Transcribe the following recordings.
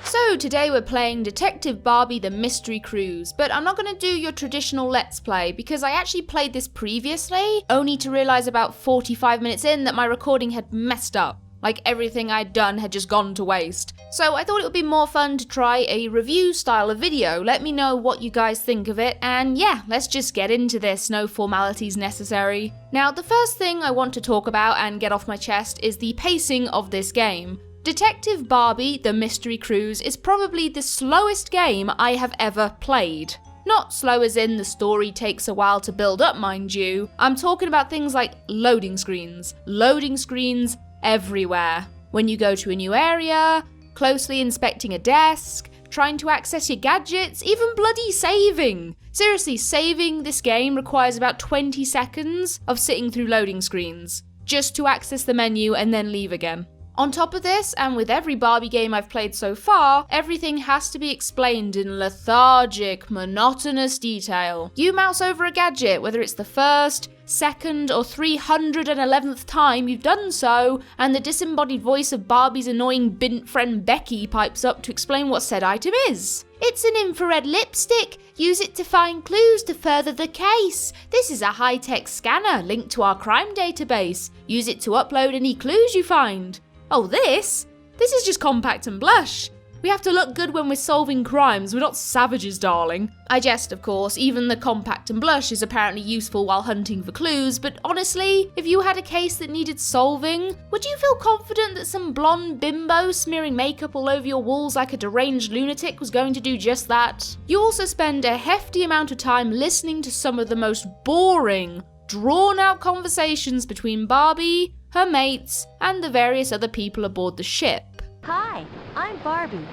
So today we're playing Detective Barbie The Mystery Cruise, but I'm not going to do your traditional Let's Play because I actually played this previously, only to realise about 45 minutes in that my recording had messed up. Like everything I'd done had just gone to waste. So I thought it would be more fun to try a review style of video. Let me know what you guys think of it, and yeah, let's just get into this, no formalities necessary. Now, the first thing I want to talk about and get off my chest is the pacing of this game. Detective Barbie The Mystery Cruise is probably the slowest game I have ever played. Not slow as in the story takes a while to build up, mind you. I'm talking about things like loading screens. Loading screens everywhere. When you go to a new area, closely inspecting a desk, trying to access your gadgets, even bloody saving. Seriously, saving this game requires about 20 seconds of sitting through loading screens, just to access the menu and then leave again. On top of this, and with every Barbie game I've played so far, everything has to be explained in lethargic, monotonous detail. You mouse over a gadget, whether it's the first, second, or 311th time you've done so, and the disembodied voice of Barbie's annoying bint friend Becky pipes up to explain what said item is. It's an infrared lipstick. Use it to find clues to further the case. This is a high-tech scanner linked to our crime database. Use it to upload any clues you find. Oh, this is just compact and blush. We have to look good when we're solving crimes, we're not savages, darling. I jest, of course, even the compact and blush is apparently useful while hunting for clues, but honestly, if you had a case that needed solving, would you feel confident that some blonde bimbo smearing makeup all over your walls like a deranged lunatic was going to do just that? You also spend a hefty amount of time listening to some of the most boring, drawn-out conversations between Barbie, her mates, and the various other people aboard the ship. Hi, I'm Barbie.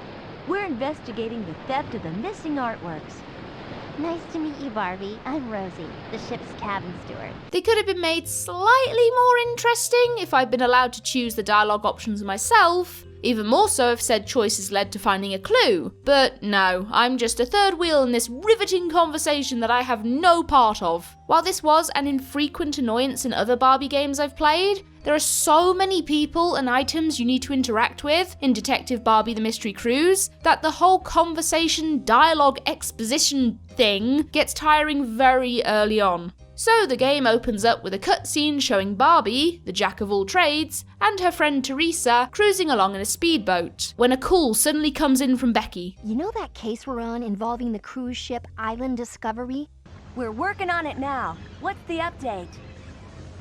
We're investigating the theft of the missing artworks. Nice to meet you, Barbie. I'm Rosie, the ship's cabin steward. They could have been made slightly more interesting if I'd been allowed to choose the dialogue options myself, even more so if said choices led to finding a clue. But no, I'm just a third wheel in this riveting conversation that I have no part of. While this was an infrequent annoyance in other Barbie games I've played, there are so many people and items you need to interact with in Detective Barbie The Mystery Cruise that the whole conversation, dialogue, exposition thing gets tiring very early on. So the game opens up with a cutscene showing Barbie, the jack of all trades, and her friend Teresa cruising along in a speedboat, when a call suddenly comes in from Becky. You know that case we're on involving the cruise ship Island Discovery? We're working on it now. What's the update?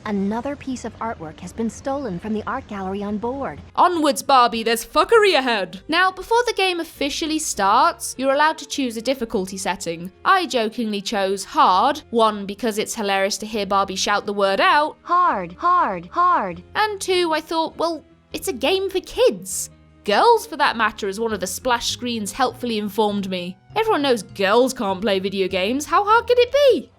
Another piece of artwork has been stolen from the art gallery on board. Onwards, Barbie, there's fuckery ahead! Now, before the game officially starts, you're allowed to choose a difficulty setting. I jokingly chose hard, one, because it's hilarious to hear Barbie shout the word out. Hard, hard, hard. And two, I thought, well, it's a game for kids. Girls, for that matter, as one of the splash screens helpfully informed me. Everyone knows girls can't play video games, how hard could it be?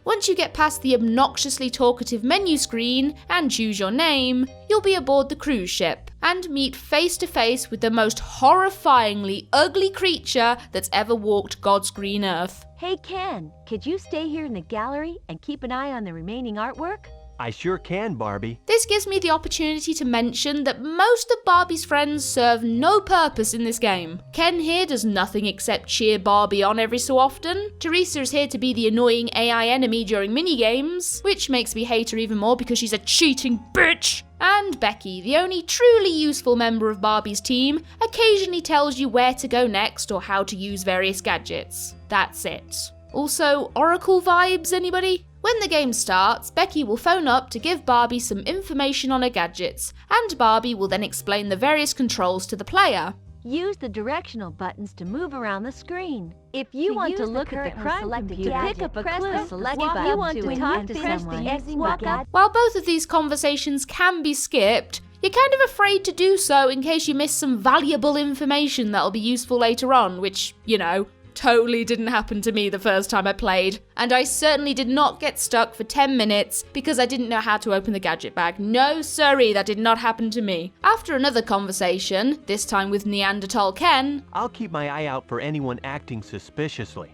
Once you get past the obnoxiously talkative menu screen and choose your name, you'll be aboard the cruise ship and meet face to face with the most horrifyingly ugly creature that's ever walked God's green earth. Hey Ken, could you stay here in the gallery and keep an eye on the remaining artwork? I sure can, Barbie. This gives me the opportunity to mention that most of Barbie's friends serve no purpose in this game. Ken here does nothing except cheer Barbie on every so often. Teresa is here to be the annoying AI enemy during minigames, which makes me hate her even more because she's a cheating bitch. And Becky, the only truly useful member of Barbie's team, occasionally tells you where to go next or how to use various gadgets. That's it. Also, Oracle vibes, anybody? When the game starts, Becky will phone up to give Barbie some information on her gadgets, and Barbie will then explain the various controls to the player. Use the directional buttons to move around the screen. If you want to look at the crime computer, pick up a clue. Select button. If you want to talk to someone, While both of these conversations can be skipped, you're kind of afraid to do so in case you miss some valuable information that'll be useful later on, which, you know, totally didn't happen to me the first time I played, and I certainly did not get stuck for 10 minutes because I didn't know how to open the gadget bag. No siree, that did not happen to me. After another conversation, this time with Neanderthal Ken, I'll keep my eye out for anyone acting suspiciously.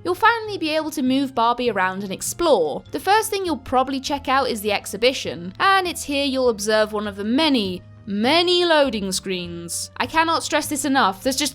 You'll finally be able to move Barbie around and explore. The first thing you'll probably check out is the exhibition, and it's here you'll observe one of the many loading screens. I cannot stress this enough, there's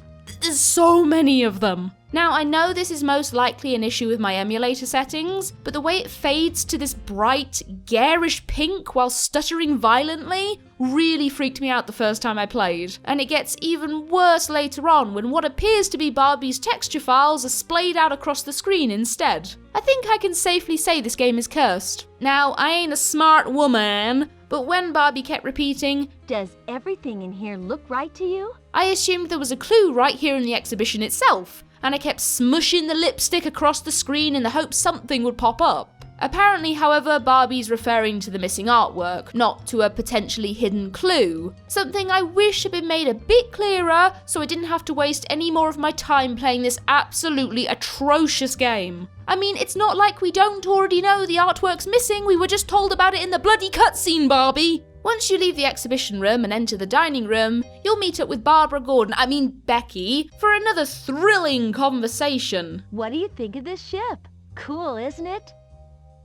so many of them. Now, I know this is most likely an issue with my emulator settings, but the way it fades to this bright, garish pink while stuttering violently really freaked me out the first time I played. And it gets even worse later on when what appears to be Barbie's texture files are splayed out across the screen instead. I think I can safely say this game is cursed. Now, I ain't a smart woman, but when Barbie kept repeating, "Does everything in here look right to you?" I assumed there was a clue right here in the exhibition itself, and I kept smushing the lipstick across the screen in the hope something would pop up. Apparently, however, Barbie's referring to the missing artwork, not to a potentially hidden clue. Something I wish had been made a bit clearer so I didn't have to waste any more of my time playing this absolutely atrocious game. I mean, it's not like we don't already know the artwork's missing, we were just told about it in the bloody cutscene, Barbie! Once you leave the exhibition room and enter the dining room, you'll meet up with Becky, for another thrilling conversation. "What do you think of this ship? Cool, isn't it?"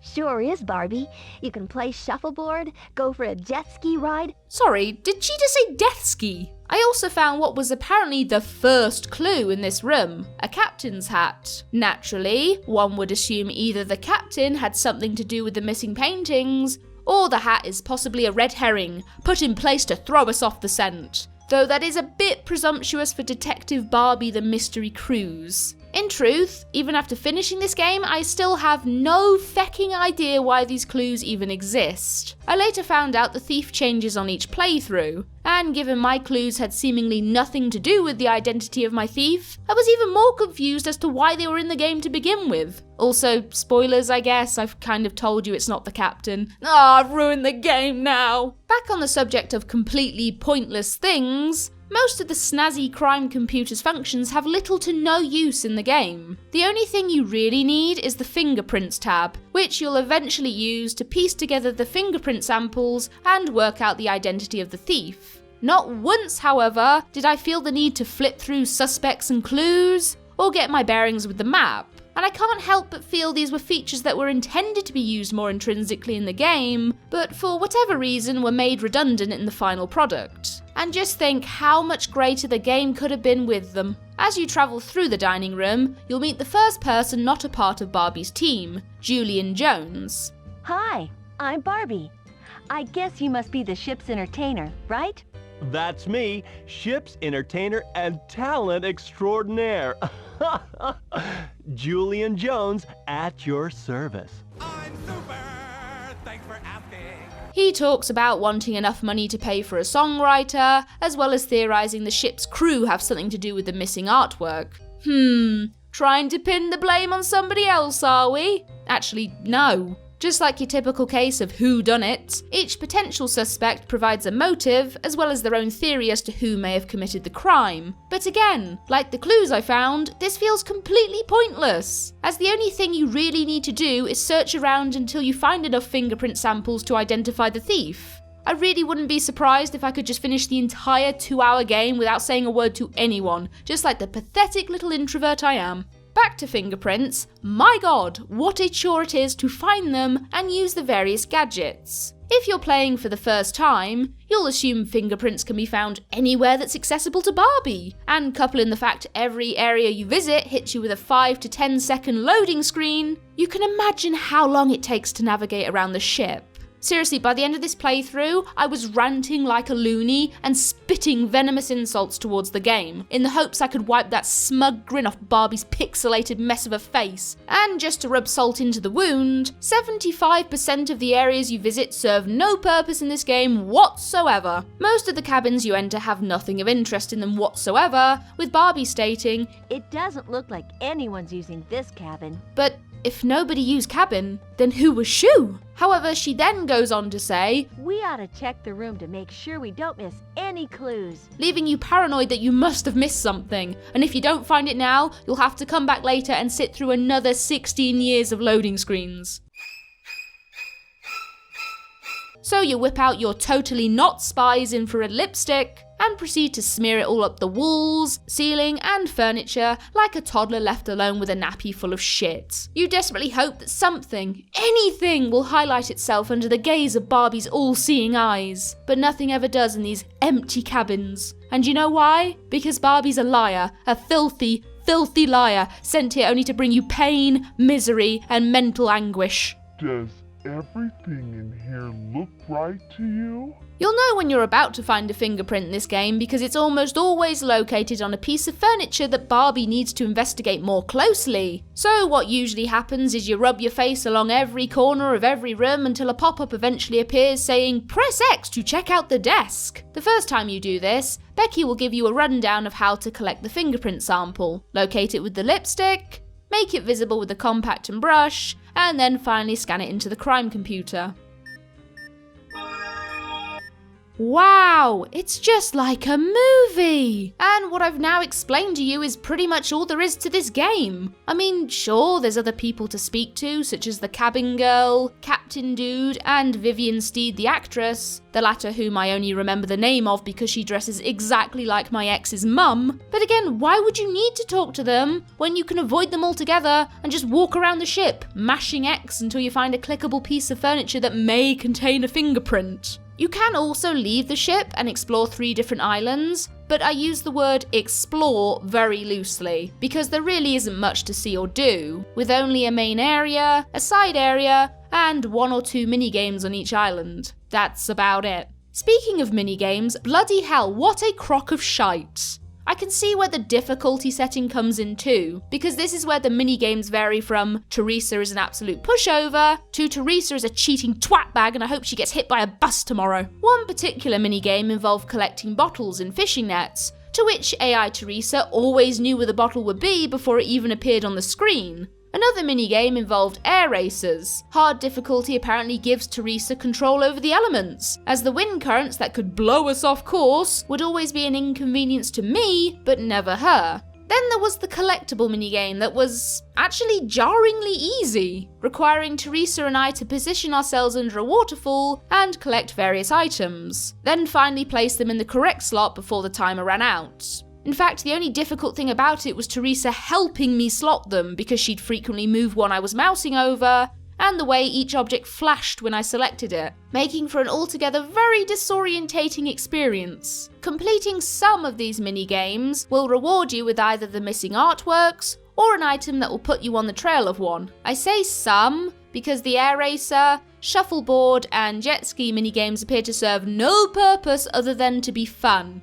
Sure is, Barbie. You can play shuffleboard, go for a jet ski ride. Sorry, did she just say death ski? I also found what was apparently the first clue in this room, a captain's hat. Naturally, one would assume either the captain had something to do with the missing paintings, or the hat is possibly a red herring, put in place to throw us off the scent. Though that is a bit presumptuous for Detective Barbie the Mystery Cruise. In truth, even after finishing this game, I still have no fecking idea why these clues even exist. I later found out the thief changes on each playthrough, and given my clues had seemingly nothing to do with the identity of my thief, I was even more confused as to why they were in the game to begin with. Also, spoilers I guess, I've kind of told you it's not the captain. I've ruined the game now! Back on the subject of completely pointless things, most of the snazzy crime computer's functions have little to no use in the game. The only thing you really need is the fingerprints tab, which you'll eventually use to piece together the fingerprint samples and work out the identity of the thief. Not once, however, did I feel the need to flip through suspects and clues, or get my bearings with the map. And I can't help but feel these were features that were intended to be used more intrinsically in the game, but for whatever reason were made redundant in the final product. And just think how much greater the game could have been with them. As you travel through the dining room, you'll meet the first person not a part of Barbie's team, Julian Jones. "Hi, I'm Barbie. I guess you must be the ship's entertainer, right?" That's me, ship's entertainer and talent extraordinaire. Julian Jones at your service. I'm super! Thanks for asking. He talks about wanting enough money to pay for a songwriter, as well as theorizing the ship's crew have something to do with the missing artwork. Trying to pin the blame on somebody else, are we? Actually, no. Just like your typical case of whodunit, each potential suspect provides a motive as well as their own theory as to who may have committed the crime. But again, like the clues I found, this feels completely pointless, as the only thing you really need to do is search around until you find enough fingerprint samples to identify the thief. I really wouldn't be surprised if I could just finish the entire 2-hour game without saying a word to anyone, just like the pathetic little introvert I am. Back to fingerprints, my god, what a chore it is to find them and use the various gadgets. If you're playing for the first time, you'll assume fingerprints can be found anywhere that's accessible to Barbie, and couple in the fact every area you visit hits you with a 5 to 10 second loading screen, you can imagine how long it takes to navigate around the ship. Seriously, by the end of this playthrough, I was ranting like a loony and spitting venomous insults towards the game, in the hopes I could wipe that smug grin off Barbie's pixelated mess of a face. And just to rub salt into the wound, 75% of the areas you visit serve no purpose in this game whatsoever. Most of the cabins you enter have nothing of interest in them whatsoever, with Barbie stating, "It doesn't look like anyone's using this cabin." But If nobody used cabin, then who was Shoo? However, she then goes on to say, We ought to check the room to make sure we don't miss any clues. leaving you paranoid that you must have missed something, and if you don't find it now, you'll have to come back later and sit through another 16 years of loading screens. So you whip out your totally not spies infrared lipstick and proceed to smear it all up the walls, ceiling and furniture like a toddler left alone with a nappy full of shit. You desperately hope that something, anything, will highlight itself under the gaze of Barbie's all-seeing eyes, but nothing ever does in these empty cabins. And you know why? Because Barbie's a liar, a filthy, filthy liar, sent here only to bring you pain, misery and mental anguish. Does everything in here look right to you? You'll know when you're about to find a fingerprint in this game because it's almost always located on a piece of furniture that Barbie needs to investigate more closely. So what usually happens is you rub your face along every corner of every room until a pop-up eventually appears saying, "Press X to check out the desk." The first time you do this, Becky will give you a rundown of how to collect the fingerprint sample, locate it with the lipstick, make it visible with the compact and brush, and then finally scan it into the crime computer. Wow, it's just like a movie! And what I've now explained to you is pretty much all there is to this game. I mean, sure, there's other people to speak to, such as the cabin girl, Captain Dude, and Vivian Steed the actress, the latter whom I only remember the name of because she dresses exactly like my ex's mum. But again, why would you need to talk to them when you can avoid them altogether and just walk around the ship, mashing X until you find a clickable piece of furniture that may contain a fingerprint? You can also leave the ship and explore 3 different islands, but I use the word explore very loosely, because there really isn't much to see or do, with only a main area, a side area, and 1 or 2 minigames on each island. That's about it. Speaking of minigames, bloody hell, what a crock of shite. I can see where the difficulty setting comes in too, because this is where the minigames vary from Teresa is an absolute pushover to Teresa is a cheating twatbag and I hope she gets hit by a bus tomorrow. One particular minigame involved collecting bottles in fishing nets, to which AI Teresa always knew where the bottle would be before it even appeared on the screen. Another minigame involved air races. Hard difficulty apparently gives Teresa control over the elements, as the wind currents that could blow us off course would always be an inconvenience to me, but never her. Then there was the collectible minigame that was actually jarringly easy, requiring Teresa and I to position ourselves under a waterfall and collect various items, then finally place them in the correct slot before the timer ran out. In fact, the only difficult thing about it was Teresa helping me slot them because she'd frequently move one I was mousing over, and the way each object flashed when I selected it, making for an altogether very disorientating experience. Completing some of these mini-games will reward you with either the missing artworks or an item that will put you on the trail of one. I say some because the air racer, shuffleboard, and jet ski mini-games appear to serve no purpose other than to be fun.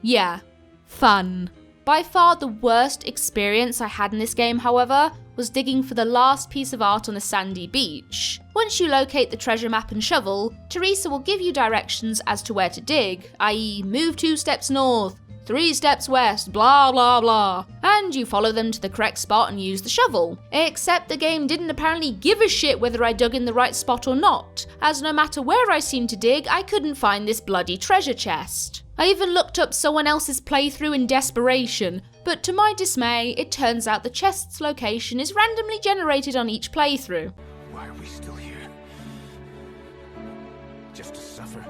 Yeah. Fun. By far the worst experience I had in this game, however, was digging for the last piece of art on a sandy beach. Once you locate the treasure map and shovel, Teresa will give you directions as to where to dig, i.e. move 2 steps north, 3 steps west, blah blah blah, and you follow them to the correct spot and use the shovel. Except the game didn't apparently give a shit whether I dug in the right spot or not, as no matter where I seemed to dig, I couldn't find this bloody treasure chest. I even looked up someone else's playthrough in desperation, but to my dismay, it turns out the chest's location is randomly generated on each playthrough. Why are we still here? Just to suffer?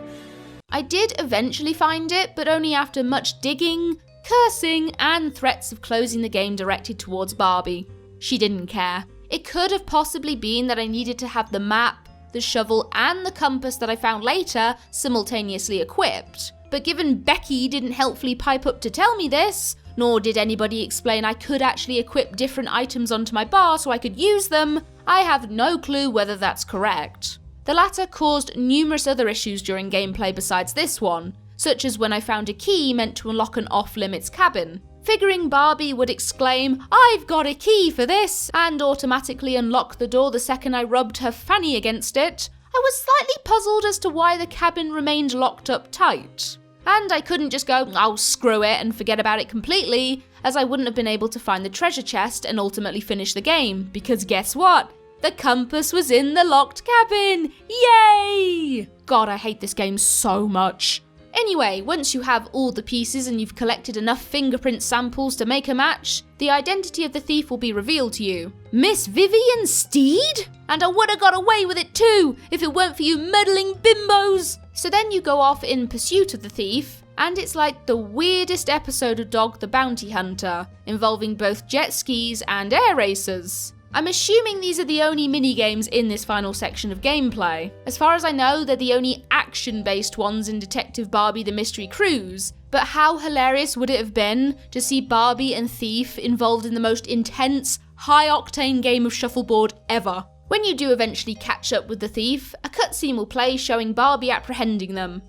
I did eventually find it, but only after much digging, cursing, and threats of closing the game directed towards Barbie. She didn't care. It could have possibly been that I needed to have the map, the shovel, and the compass that I found later simultaneously equipped. But given Becky didn't helpfully pipe up to tell me this, nor did anybody explain I could actually equip different items onto my bar so I could use them, I have no clue whether that's correct. The latter caused numerous other issues during gameplay besides this one, such as when I found a key meant to unlock an off-limits cabin. Figuring Barbie would exclaim, "I've got a key for this," and automatically unlock the door the second I rubbed her fanny against it, I was slightly puzzled as to why the cabin remained locked up tight. And I couldn't just go, oh, screw it, and forget about it completely, as I wouldn't have been able to find the treasure chest and ultimately finish the game, because guess what? The compass was in the locked cabin! Yay! God, I hate this game so much. Anyway, once you have all the pieces and you've collected enough fingerprint samples to make a match, the identity of the thief will be revealed to you. Miss Vivian Steed? And I would have got away with it too, if it weren't for you meddling bimbos! So then you go off in pursuit of the thief, and it's like the weirdest episode of Dog the Bounty Hunter, involving both jet skis and air racers. I'm assuming these are the only minigames in this final section of gameplay. As far as I know, they're the only action-based ones in Detective Barbie the Mystery Cruise, but how hilarious would it have been to see Barbie and Thief involved in the most intense, high-octane game of shuffleboard ever? When you do eventually catch up with the thief, a cutscene will play showing Barbie apprehending them.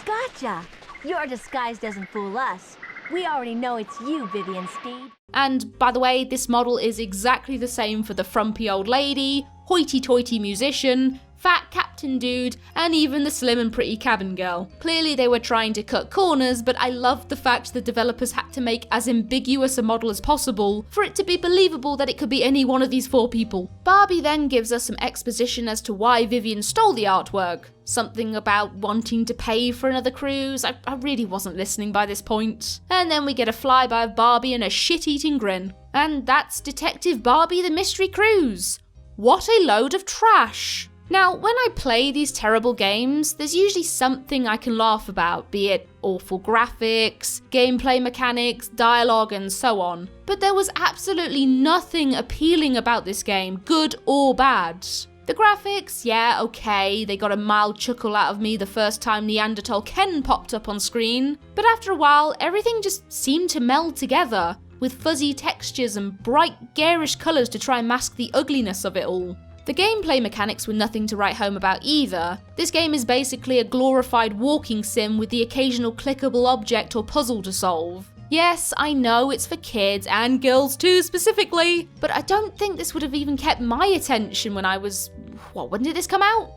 Gotcha! Your disguise doesn't fool us. We already know it's you, Vivian Steed. And by the way, this model is exactly the same for the frumpy old lady, hoity-toity musician, fat captain dude, and even the slim and pretty cabin girl. Clearly they were trying to cut corners, but I loved the fact the developers had to make as ambiguous a model as possible for it to be believable that it could be any one of these 4 people. Barbie then gives us some exposition as to why Vivian stole the artwork. Something about wanting to pay for another cruise. I really wasn't listening by this point. And then we get a flyby of Barbie and a shit-eating grin. And that's Detective Barbie the Mystery Cruise. What a load of trash. Now, when I play these terrible games, there's usually something I can laugh about, be it awful graphics, gameplay mechanics, dialogue, and so on. But there was absolutely nothing appealing about this game, good or bad. The graphics, yeah, okay, they got a mild chuckle out of me the first time Neanderthal Ken popped up on screen, but after a while, everything just seemed to meld together, with fuzzy textures and bright, garish colours to try and mask the ugliness of it all. The gameplay mechanics were nothing to write home about either. This game is basically a glorified walking sim with the occasional clickable object or puzzle to solve. Yes, I know it's for kids, and girls too specifically, but I don't think this would have even kept my attention when I was... when did this come out?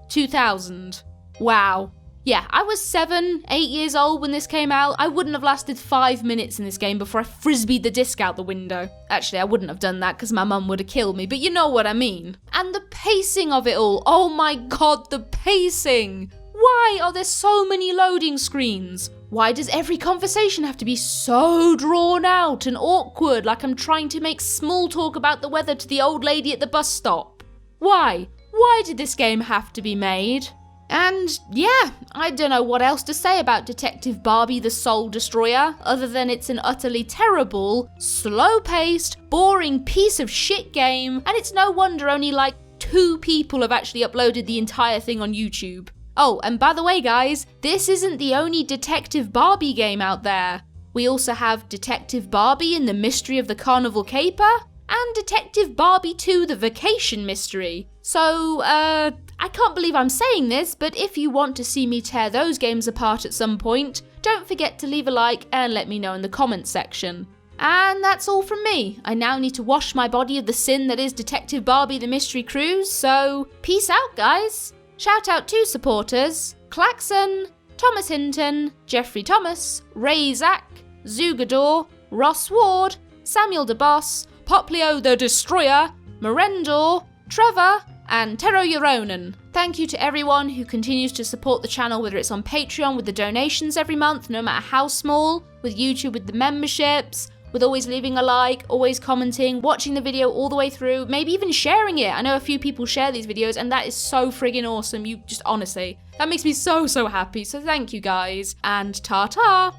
2000. Wow. Yeah, I was 7, 8 years old when this came out. I wouldn't have lasted 5 minutes in this game before I frisbeed the disc out the window. Actually, I wouldn't have done that because my mum would have killed me, but you know what I mean. And the pacing of it all. Oh my god, the pacing! Why are there so many loading screens? Why does every conversation have to be so drawn out and awkward, like I'm trying to make small talk about the weather to the old lady at the bus stop? Why? Why did this game have to be made? And yeah, I don't know what else to say about Detective Barbie the Soul Destroyer, other than it's an utterly terrible, slow-paced, boring piece of shit game, and it's no wonder only like 2 people have actually uploaded the entire thing on YouTube. Oh, and by the way guys, this isn't the only Detective Barbie game out there. We also have Detective Barbie and the Mystery of the Carnival Caper, and Detective Barbie 2 The Vacation Mystery. So, I can't believe I'm saying this, but if you want to see me tear those games apart at some point, don't forget to leave a like and let me know in the comments section. And that's all from me. I now need to wash my body of the sin that is Detective Barbie the Mystery Cruise, so peace out guys! Shout out to supporters, Klaxon, Thomas Hinton, Jeffrey Thomas, Ray Zach, Zugador, Ross Ward, Samuel DeBoss, Poplio the Destroyer, Merendor, Trevor, and Tero Euronen. Thank you to everyone who continues to support the channel, whether it's on Patreon with the donations every month, no matter how small, with YouTube with the memberships, with always leaving a like, always commenting, watching the video all the way through, maybe even sharing it. I know a few people share these videos and that is so friggin' awesome. You just honestly, that makes me so happy. So thank you guys, and ta-ta!